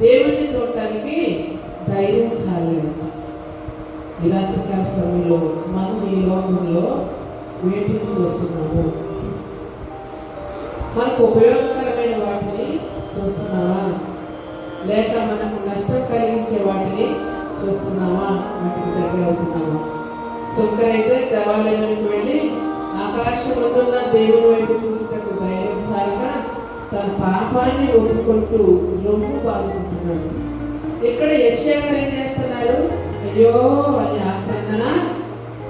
దేవుణ్ణి చూడటానికి ధైర్యం చాలేదు. ఇలాంటి సమయంలో మనం ఈ లోకంలో వేటిని చూస్తున్నాము? మనకు ఉపయోగకరమైన వాటిని చూస్తున్నావా, లేక మనకు నష్టం కలిగించే వాటిని చూస్తున్నావా? వాటికి దగ్గర అవుతున్నావా? సుంకరైతే దేవాలయానికి వెళ్ళి ఆకాశమున్న దేవుని వైపు చూసినట్టు ధైర్యం చాలక తన పాపాన్ని ఒప్పుకుంటూ రొమ్ము బాదుకుంటున్నాడు. ఇక్కడ యెషయా ఏం చేస్తున్నారు? అయ్యో అని ఆక్రందన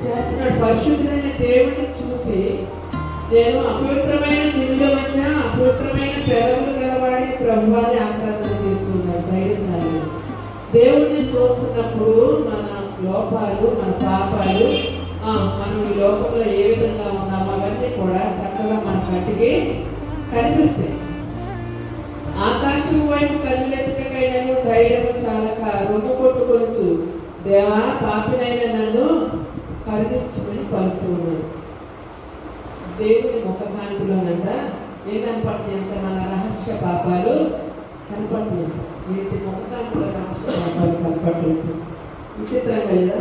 చేస్తున్నాడు. పరిశుద్ధుడైన దేవుడిని చూసి నేను అపవిత్రమైన జీవుల మధ్య అపవిత్రమైన పెదవులు గలవాడి ప్రభువాన్ని ఆక్రందన చేస్తున్నాడు. ధైర్యం చాలు. దేవుడిని చూస్తున్నప్పుడు మన లోపాలు, మన పాపాలు, మనం ఈ లోకంలో ఏ విధంగా ఉన్నామో అవన్నీ కూడా చక్కగా మన కంటికి కనిపిస్తాయి. ఆకాశం వైపు కళ్ళెత్తకైనను ధైర్యం చాలక రొమ్ము కొట్టుకొనుచు దేవా పాపినైన నన్ను కరుణించమని పలుకుతున్నాడు. దేవుని ముఖకాంతిలోనంట ఏం కనపడుతుంది అంటే మన రహస్య పాపాలు కనపడుతుంది. వీటి ముఖకాంతిలో రహస్య పాపాలు కనపడుతుంది. విచిత్రంగా లేదా?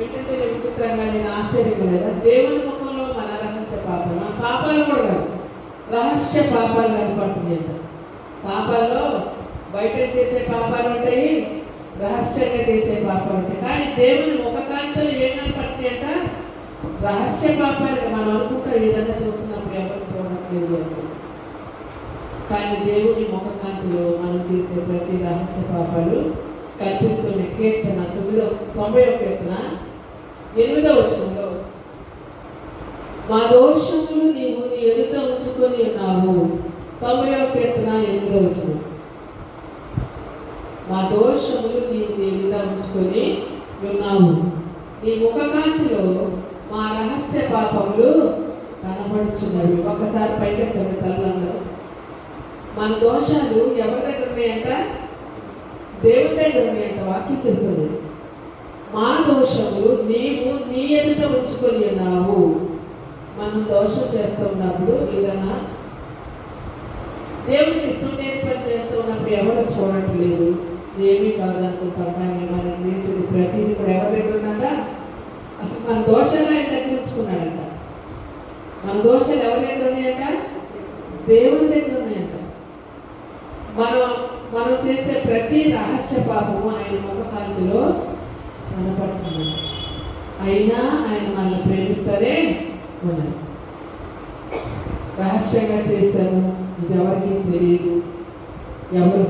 ఏంటంటే విచిత్రంగా నేను ఆశ్చర్యంగా లేదా? దేవుని ముఖంలో మన రహస్య పాపాలు, మన పాపాలు కూడా కాదు, రహస్య పాపాలు కనపడుతుంది అంట. పాపాల్లో బయట చేసే పాపాలు ఉంటాయి, రహస్యంగా చేసే పాపాలు ఉంటాయి. కానీ దేవుని ముఖకాంతిలో ఏం కనపడుతుంది అంట? రహస్య పాపాలు. మనం అనుకుంటాం ఏదన్నా చూస్తున్నప్పుడు ఎవరు చూడట్లేదు అంటే, కానీ దేవుని ముఖకాంతిలో మనం చేసే ప్రతి రహస్య పాపాలు కల్పిస్తున్న కీర్తన 90వ కీర్తన 8వ వచనంలో మా దోషములు నీవు నీ ఎదుట ఉంచుకొని ఉన్నావు. 90వ కీర్తన 8వ వచనం. మా దోషములు నీవు నీ ఎదుట ఉంచుకొని ఉన్నావు, నీ ముఖకాంతిలో మా రహస్య పాపములు కనబడుచున్నవి. ఒకసారి పైకెత్తండి తల్లంలో. మన దోషాలు ఎవరి దగ్గర ఉన్నాయంట? దేవుని దగ్గర ఉన్నాయంట. వాక్యం చెప్తుంది మా దోషములు నీవు నీ ఎదుట ఉంచుకొని ఉన్నావు. మనం దోషం చేస్తూ ఉన్నప్పుడు ఏదన్నా దేవుడికి ఇష్టం లేని పని చేస్తూ ఉన్నప్పుడు ఎవరు చూడట్లేదు, ఏమీ కాదనుకుంటాం. కానీ మనం చేసేది ప్రతిదీ కూడా ఎవరి దగ్గర ఉందంట? అసలు మన దోషాలు ఆయన దగ్గర ఉంచుకున్నాడంట. మన దోషాలు ఎవరి దగ్గర ఉన్నాయంట? దేవుని దగ్గర ఉన్నాయంట. మనం చేసే ప్రతి రహస్య పాపము ఆయన ముఖకాంతిలో కనపడుతుంది. అయినా ఆయన మనల్ని ప్రేమిస్తారే ఉన్నారు. రహస్యంగా చేస్తాను, ఇది ఎవరికి తెలియదు, ఎవరు